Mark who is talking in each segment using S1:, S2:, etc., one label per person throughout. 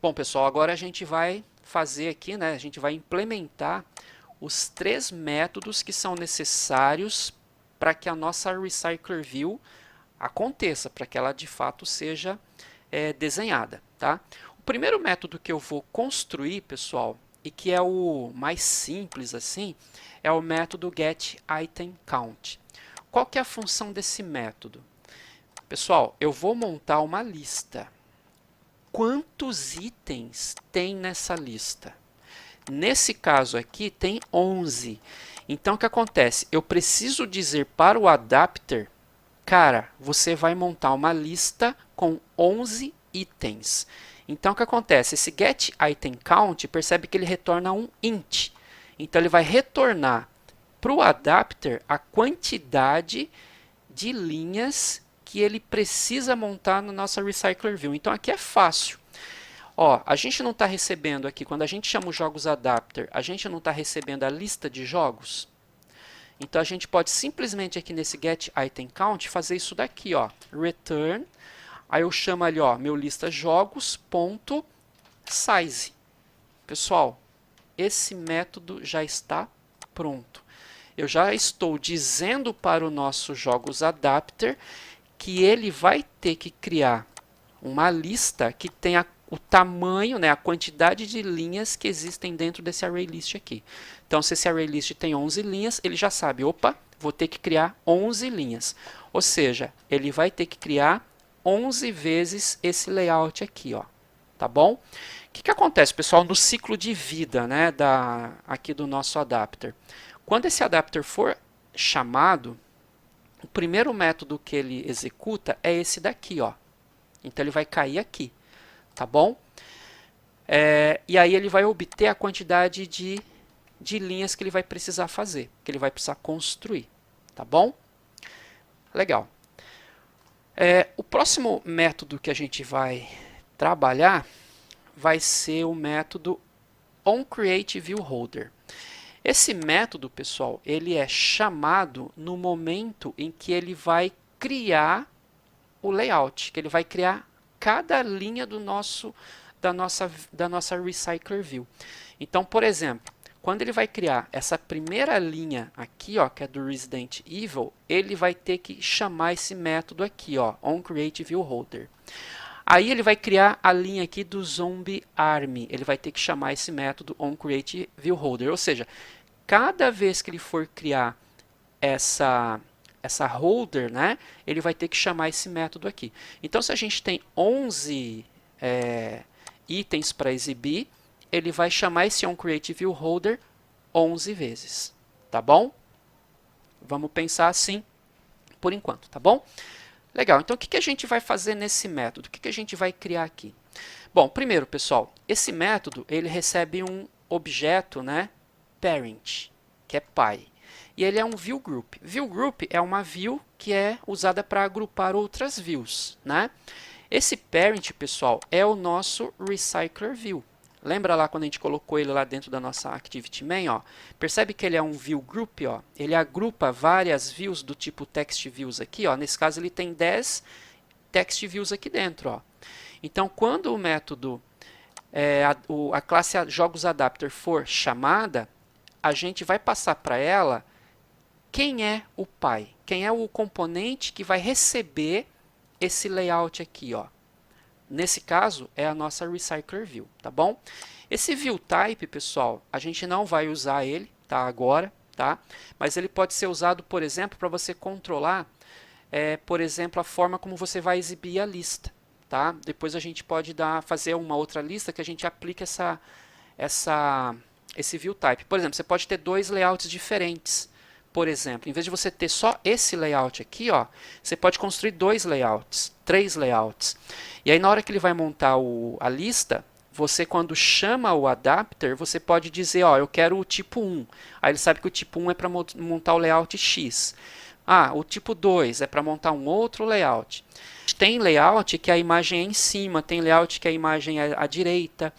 S1: Bom, pessoal, agora a gente vai fazer aqui, né? A gente vai implementar os 3 métodos que são necessários para que a nossa Recycler View aconteça, para que ela de fato seja desenhada, tá? O primeiro método que eu vou construir, pessoal, e que é o mais simples assim, é o método getItemCount. Qual que é a função desse método? Pessoal, eu vou montar uma lista. Quantos itens tem nessa lista? Nesse caso aqui tem 11. Então o que acontece? Eu preciso dizer para o adapter, cara, você vai montar uma lista com 11 itens. Então o que acontece? Esse getItemCount percebe que ele retorna um int. Então ele vai retornar para o adapter a quantidade de linhas que ele precisa montar na nossa Recycler View. Então aqui é fácil. Ó, a gente não está recebendo aqui, quando a gente chama os jogos adapter, a gente não está recebendo a lista de jogos. Então a gente pode simplesmente aqui nesse getItemCount fazer isso daqui, ó, return. Aí eu chamo ali, ó, meu lista jogos ponto size. Pessoal, esse método já está pronto. Eu já estou dizendo para o nosso jogos adapter que ele vai ter que criar uma lista que tenha o tamanho, né, a quantidade de linhas que existem dentro desse ArrayList aqui. Então, se esse ArrayList tem 11 linhas, ele já sabe, opa, vou ter que criar 11 linhas. Ou seja, ele vai ter que criar 11 vezes esse layout aqui, ó. Tá bom? O que acontece, pessoal, no ciclo de vida, né, aqui do nosso adapter? Quando esse adapter for chamado, o primeiro método que ele executa é esse daqui, ó. Então ele vai cair aqui, tá bom? E aí ele vai obter a quantidade de linhas que ele vai precisar fazer, que ele vai precisar construir, tá bom? Legal. O próximo método que a gente vai trabalhar vai ser o método onCreateViewHolder. Esse método, pessoal, ele é chamado no momento em que ele vai criar o layout, que ele vai criar cada linha da nossa Recycler View. Então, por exemplo, quando ele vai criar essa primeira linha aqui, ó, que é do Resident Evil, ele vai ter que chamar esse método aqui, ó, onCreateViewHolder. Aí ele vai criar a linha aqui do Zombie Army. Ele vai ter que chamar esse método onCreateViewHolder. Ou seja, cada vez que ele for criar essa holder, né, ele vai ter que chamar esse método aqui. Então, se a gente tem 11 itens para exibir, ele vai chamar esse onCreateViewHolder 11 vezes. Tá bom? Vamos pensar assim por enquanto, tá bom? Legal, então o que a gente vai fazer nesse método? O que a gente vai criar aqui? Bom, primeiro, pessoal, esse método ele recebe um objeto, né, parent, que é pai. E ele é um view group. View group é uma view que é usada para agrupar outras views, né? Esse parent, pessoal, é o nosso Recycler View. Lembra lá quando a gente colocou ele lá dentro da nossa Activity Main, ó? Percebe que ele é um view group, ó? Ele agrupa várias views do tipo text views aqui, ó. Nesse caso ele tem 10 text views aqui dentro, ó. Então quando o método a classe jogos adapter for chamada, a gente vai passar para ela quem é o pai, quem é o componente que vai receber esse layout aqui, ó. Nesse caso, é a nossa Recycler View, tá bom? Esse View Type, pessoal, a gente não vai usar ele, tá, agora, tá? Mas ele pode ser usado, por exemplo, para você controlar, por exemplo, a forma como você vai exibir a lista, tá? Depois a gente pode fazer uma outra lista que a gente aplica esse View Type. Por exemplo, você pode ter 2 layouts diferentes. Por exemplo, em vez de você ter só esse layout aqui, ó, você pode construir 2 layouts, 3 layouts. E aí na hora que ele vai montar a lista, você quando chama o adapter, você pode dizer, ó, eu quero o tipo 1. Aí ele sabe que o tipo 1 é para montar o layout X. Ah, o tipo 2 é para montar um outro layout. Tem layout que a imagem é em cima, tem layout que a imagem é à direita.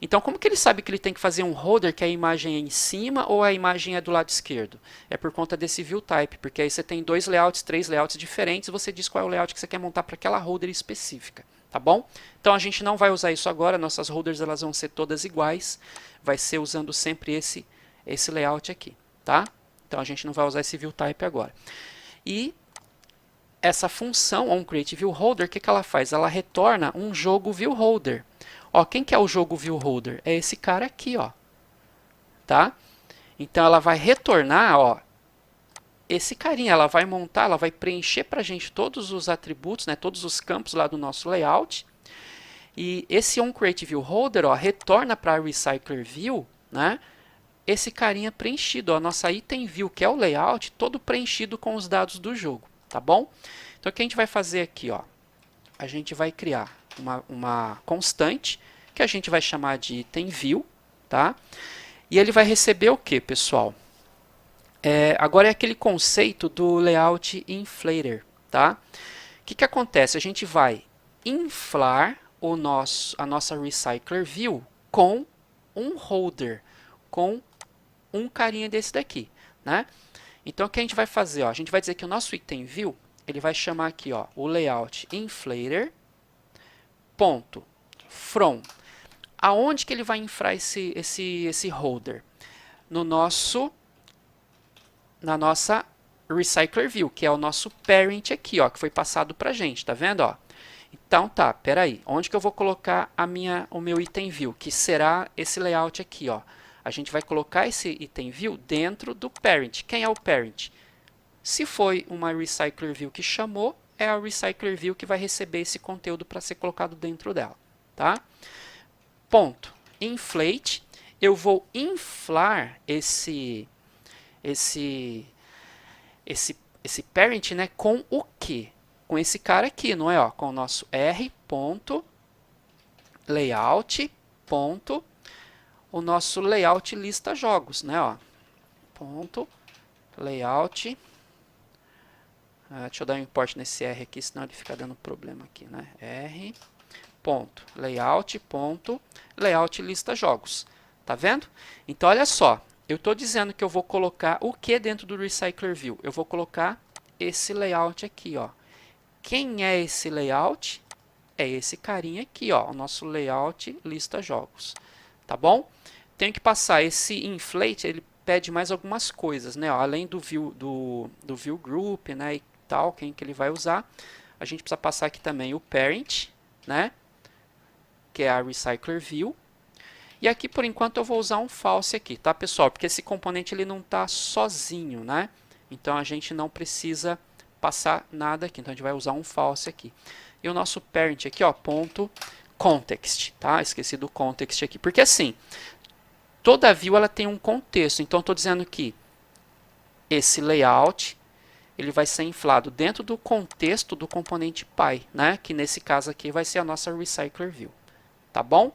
S1: Então, como que ele sabe que ele tem que fazer um holder que a imagem é em cima ou a imagem é do lado esquerdo? É por conta desse view type, porque aí você tem 2 layouts, 3 layouts diferentes e você diz qual é o layout que você quer montar para aquela holder específica, tá bom? Então a gente não vai usar isso agora, nossas holders elas vão ser todas iguais, vai ser usando sempre esse layout aqui, tá? Então a gente não vai usar esse viewType agora. E essa função onCreateViewHolder, o que ela faz? Ela retorna um jogo viewholder. Ó, quem que é o jogo viewholder? É esse cara aqui, ó. Tá? Então ela vai retornar, ó, esse carinha, ela vai montar, ela vai preencher para a gente todos os atributos, né, todos os campos lá do nosso layout. E esse onCreateViewHolder, ó, retorna para a RecyclerView, né, esse carinha preenchido, ó, a nossa itemView, que é o layout, todo preenchido com os dados do jogo, tá bom? Então o que a gente vai fazer aqui, ó, a gente vai criar uma constante que a gente vai chamar de itemView, tá? E ele vai receber o que, pessoal? Agora é aquele conceito do layout inflator, tá? O que acontece? A gente vai inflar a nossa RecyclerView com um holder, com um carinha desse daqui, né? Então o que a gente vai fazer? Ó, a gente vai dizer que o nosso itemView, ele vai chamar aqui, ó, o layout inflator ponto from. Aonde que ele vai inflar esse holder? Na nossa RecyclerView, que é o nosso parent aqui, ó, que foi passado para a gente, tá vendo? Ó? Então tá, peraí, onde que eu vou colocar o meu itemView, que será esse layout aqui, ó? A gente vai colocar esse itemView dentro do parent. Quem é o parent? Se foi uma RecyclerView que chamou, é a RecyclerView que vai receber esse conteúdo para ser colocado dentro dela, tá? Ponto. Inflate. Eu vou inflar esse parent, né, com o quê? Com esse cara aqui, não é? Ó, com o nosso r.layout. O nosso layout lista jogos, né? Ó, ponto layout. Deixa eu dar um import nesse R aqui, senão ele fica dando problema aqui, né? Layout lista jogos. Tá vendo? Então olha só, eu estou dizendo que eu vou colocar o que dentro do RecyclerView? Eu vou colocar esse layout aqui, ó. Quem é esse layout? É esse carinha aqui, ó, o nosso layout lista jogos. Tá bom? Tenho que passar esse inflate, ele pede mais algumas coisas, né? Ó, além do view group, né, e tal, quem que ele vai usar. A gente precisa passar aqui também o parent, né? Que é a RecyclerView. E aqui, por enquanto, eu vou usar um false aqui, tá, pessoal? Porque esse componente ele não está sozinho, né? Então, a gente não precisa passar nada aqui. Então, a gente vai usar um false aqui. E o nosso parent aqui, ó, ponto context, tá? Esqueci do context aqui. Porque, assim, toda view ela tem um contexto. Então, estou dizendo que esse layout ele vai ser inflado dentro do contexto do componente Py, né? Que, nesse caso aqui, vai ser a nossa RecyclerView. Tá bom?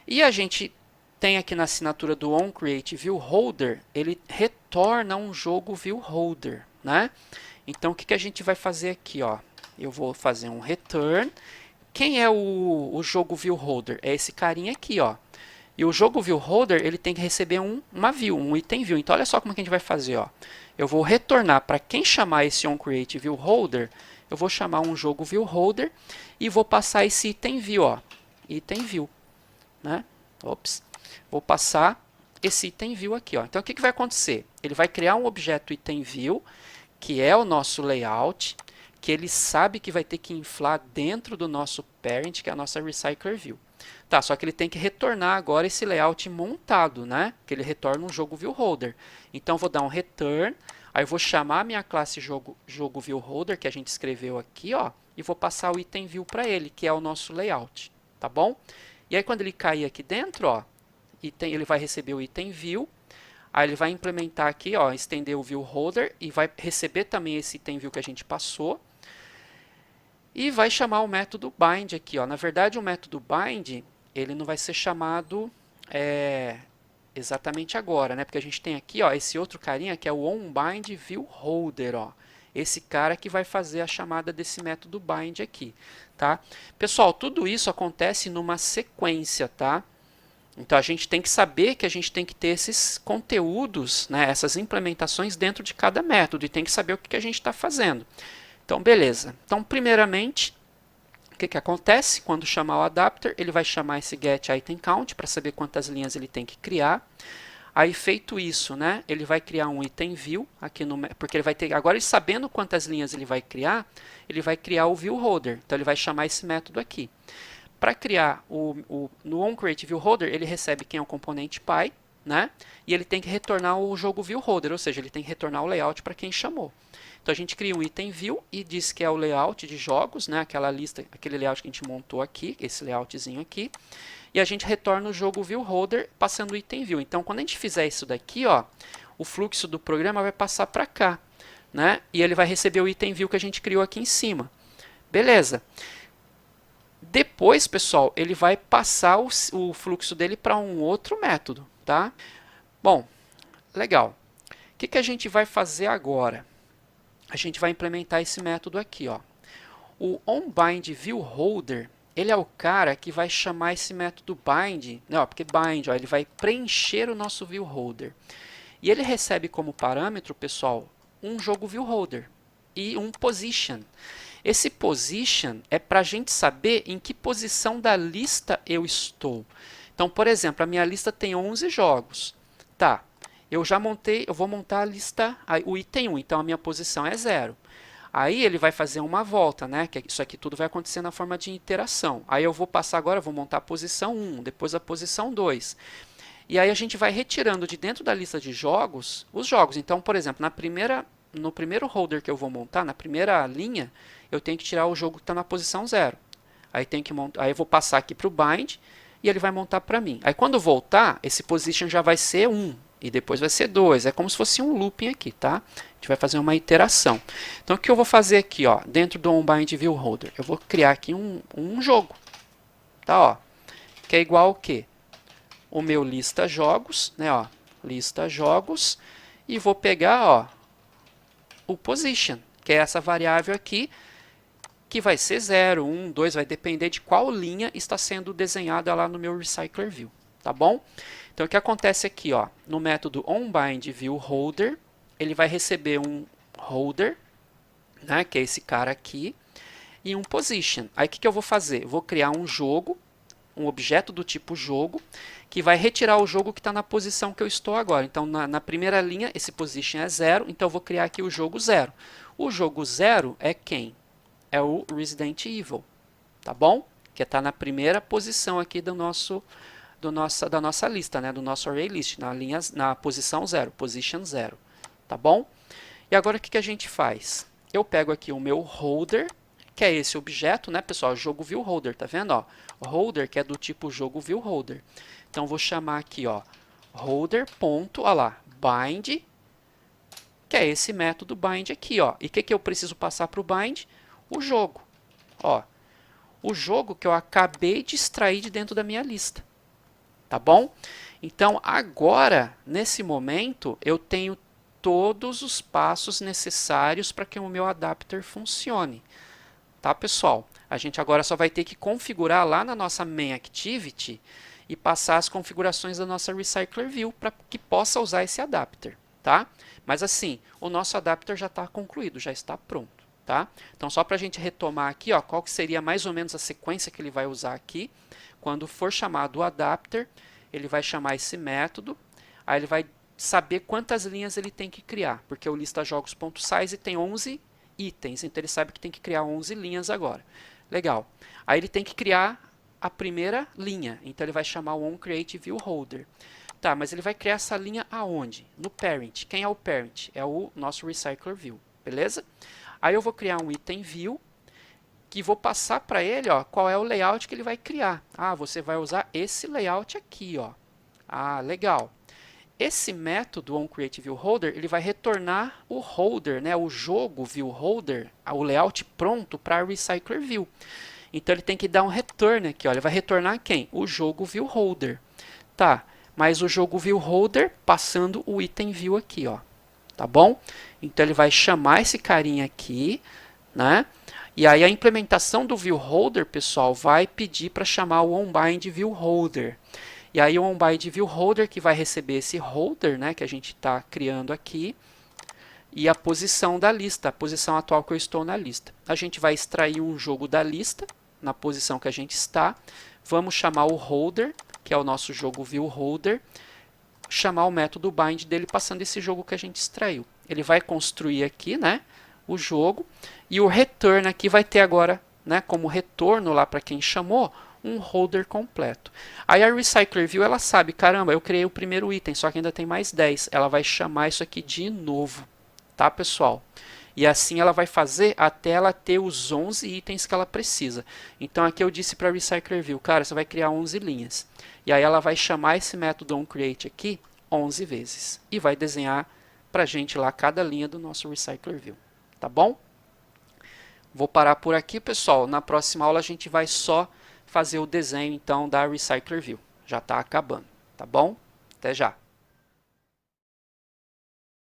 S1: E a gente tem aqui na assinatura do onCreateViewHolder, ele retorna um jogo viewholder, né? Então, o que a gente vai fazer aqui, ó? Eu vou fazer um return. Quem é o jogo viewholder? É esse carinha aqui, ó. E o jogo viewholder, ele tem que receber uma view, um item view. Então, olha só como que a gente vai fazer, ó. Eu vou retornar para quem chamar esse onCreateViewHolder, eu vou chamar um jogo viewholder e vou passar esse item view, ó. Item view. Né? Ops. Vou passar esse item view aqui. Ó. Então, o que vai acontecer? Ele vai criar um objeto item view, que é o nosso layout, que ele sabe que vai ter que inflar dentro do nosso parent, que é a nossa RecyclerView. Tá, só que ele tem que retornar agora esse layout montado, né? Que ele retorna um jogo viewholder. Então, vou dar um return, aí eu vou chamar a minha classe jogo viewholder, que a gente escreveu aqui, ó, e vou passar o item view para ele, que é o nosso layout. Tá bom? E aí, quando ele cair aqui dentro, ó, ele vai receber o item view. Aí ele vai implementar aqui, ó, estender o viewholder e vai receber também esse item view que a gente passou. E vai chamar o método bind aqui, ó. Na verdade, o método bind, ele não vai ser chamado exatamente agora, né? Porque a gente tem aqui, ó, esse outro carinha que é o onBindViewHolder, ó. Esse cara que vai fazer a chamada desse método bind aqui, tá? Pessoal, tudo isso acontece numa sequência, tá? Então, a gente tem que saber que a gente tem que ter esses conteúdos, né, essas implementações dentro de cada método e tem que saber o que a gente está fazendo. Então, beleza. Então, primeiramente, que acontece? Quando chamar o adapter, ele vai chamar esse getItemCount para saber quantas linhas ele tem que criar. Aí, feito isso, né, ele vai criar um item view, aqui no, porque ele vai ter, agora ele sabendo quantas linhas ele vai criar o viewHolder. Então, ele vai chamar esse método aqui. Para criar no onCreateViewHolder, ele recebe quem é o componente pai, né, e ele tem que retornar o jogo viewHolder, ou seja, ele tem que retornar o layout para quem chamou. Então, a gente cria um item view e diz que é o layout de jogos, né, aquela lista, aquele layout que a gente montou aqui, esse layoutzinho aqui. E a gente retorna o jogo viewHolder passando o item view. Então, quando a gente fizer isso daqui, ó, o fluxo do programa vai passar para cá, né? E ele vai receber o item view que a gente criou aqui em cima. Beleza. Depois, pessoal, ele vai passar o fluxo dele para um outro método, tá? Bom, legal. O que a gente vai fazer agora? A gente vai implementar esse método aqui, ó. O onBindViewHolder, ele é o cara que vai chamar esse método bind, não, porque bind, ó, ele vai preencher o nosso viewHolder. E ele recebe como parâmetro, pessoal, um jogo viewHolder e um position. Esse position é para a gente saber em que posição da lista eu estou. Então, por exemplo, a minha lista tem 11 jogos. Tá, eu já montei, eu vou montar a lista, o item 1, então a minha posição é 0. Aí ele vai fazer uma volta, né? Que isso aqui tudo vai acontecer na forma de iteração. Aí eu vou passar agora, vou montar a posição 1, depois a posição 2. E aí a gente vai retirando de dentro da lista de jogos, os jogos. Então, por exemplo, no primeiro holder que eu vou montar, na primeira linha, eu tenho que tirar o jogo que está na posição 0. Aí, aí eu vou passar aqui para o bind e ele vai montar para mim. Aí quando voltar, esse position já vai ser 1. E depois vai ser 2. É como se fosse um looping aqui, tá? A gente vai fazer uma iteração. Então, o que eu vou fazer aqui, ó, dentro do onBindViewHolder? Eu vou criar aqui um jogo, tá? Ó, que é igual ao quê? O meu lista jogos, né? Ó, lista jogos. E vou pegar, ó, o position, que é essa variável aqui, que vai ser 0, 1, 2, vai depender de qual linha está sendo desenhada lá no meu RecyclerView, tá bom? Então, o que acontece aqui, ó, no método onBindViewHolder, ele vai receber um holder, né, que é esse cara aqui, e um position. Aí, o que eu vou fazer? Eu vou criar um jogo, um objeto do tipo jogo, que vai retirar o jogo que está na posição que eu estou agora. Então, na primeira linha, esse position é 0, então eu vou criar aqui o jogo 0. O jogo 0 é quem? É o Resident Evil, tá bom? Que está na primeira posição aqui da nossa lista, né? Do nosso array list, na posição 0, position 0, tá bom? E agora o que a gente faz? Eu pego aqui o meu holder, que é esse objeto, né, pessoal? Jogo viewHolder, tá vendo? Ó, holder, que é do tipo jogo viewHolder. Então, vou chamar aqui, ó, holder. Olha lá, bind, que é esse método bind aqui, ó. E o que eu preciso passar para o bind? O jogo, ó. O jogo que eu acabei de extrair de dentro da minha lista. Tá bom? Então, agora, nesse momento, eu tenho todos os passos necessários para que o meu adapter funcione. Tá, pessoal? A gente agora só vai ter que configurar lá na nossa main activity e passar as configurações da nossa RecyclerView para que possa usar esse adapter, tá? Mas assim, o nosso adapter já está concluído, já está pronto, tá? Então, só para a gente retomar aqui, ó, qual que seria mais ou menos a sequência que ele vai usar aqui. Quando for chamado o adapter, ele vai chamar esse método, aí ele vai saber quantas linhas ele tem que criar, porque o listajogos.size tem 11 itens, então ele sabe que tem que criar 11 linhas agora. Legal. Aí ele tem que criar a primeira linha, então ele vai chamar o onCreateViewHolder. Tá, mas ele vai criar essa linha aonde? No parent. Quem é o parent? É o nosso RecyclerView, beleza? Aí eu vou criar um item view, que vou passar para ele, ó, qual é o layout que ele vai criar. Ah, você vai usar esse layout aqui, ó. Ah, legal. Esse método onCreateViewHolder, ele vai retornar o holder, né, o jogo viewHolder, o layout pronto para a RecyclerView. Então ele tem que dar um return aqui, ó. Ele vai retornar quem? O jogo viewHolder. Tá, mas o jogo viewHolder passando o item view aqui, ó. Tá bom? Então ele vai chamar esse carinha aqui, né? E aí a implementação do viewHolder, pessoal, vai pedir para chamar o onBindViewHolder. E aí o onBindViewHolder que vai receber esse holder, né, que a gente está criando aqui, e a posição da lista, a posição atual que eu estou na lista. A gente vai extrair um jogo da lista, na posição que a gente está. Vamos chamar o holder, que é o nosso jogo view holder, chamar o método bind dele passando esse jogo que a gente extraiu. Ele vai construir aqui, né, o jogo, e o return aqui vai ter agora, né, como retorno lá para quem chamou, um holder completo. Aí a Recycler View, ela sabe, caramba, eu criei o primeiro item, só que ainda tem mais 10. Ela vai chamar isso aqui de novo, tá, pessoal? E assim ela vai fazer até ela ter os 11 itens que ela precisa. Então aqui eu disse para a Recycler View, cara, você vai criar 11 linhas. E aí ela vai chamar esse método onCreate aqui 11 vezes. E vai desenhar para a gente lá cada linha do nosso Recycler View. Tá bom? Vou parar por aqui, pessoal. Na próxima aula a gente vai só fazer o desenho então da Recycler View. Já está acabando, tá bom? Até já!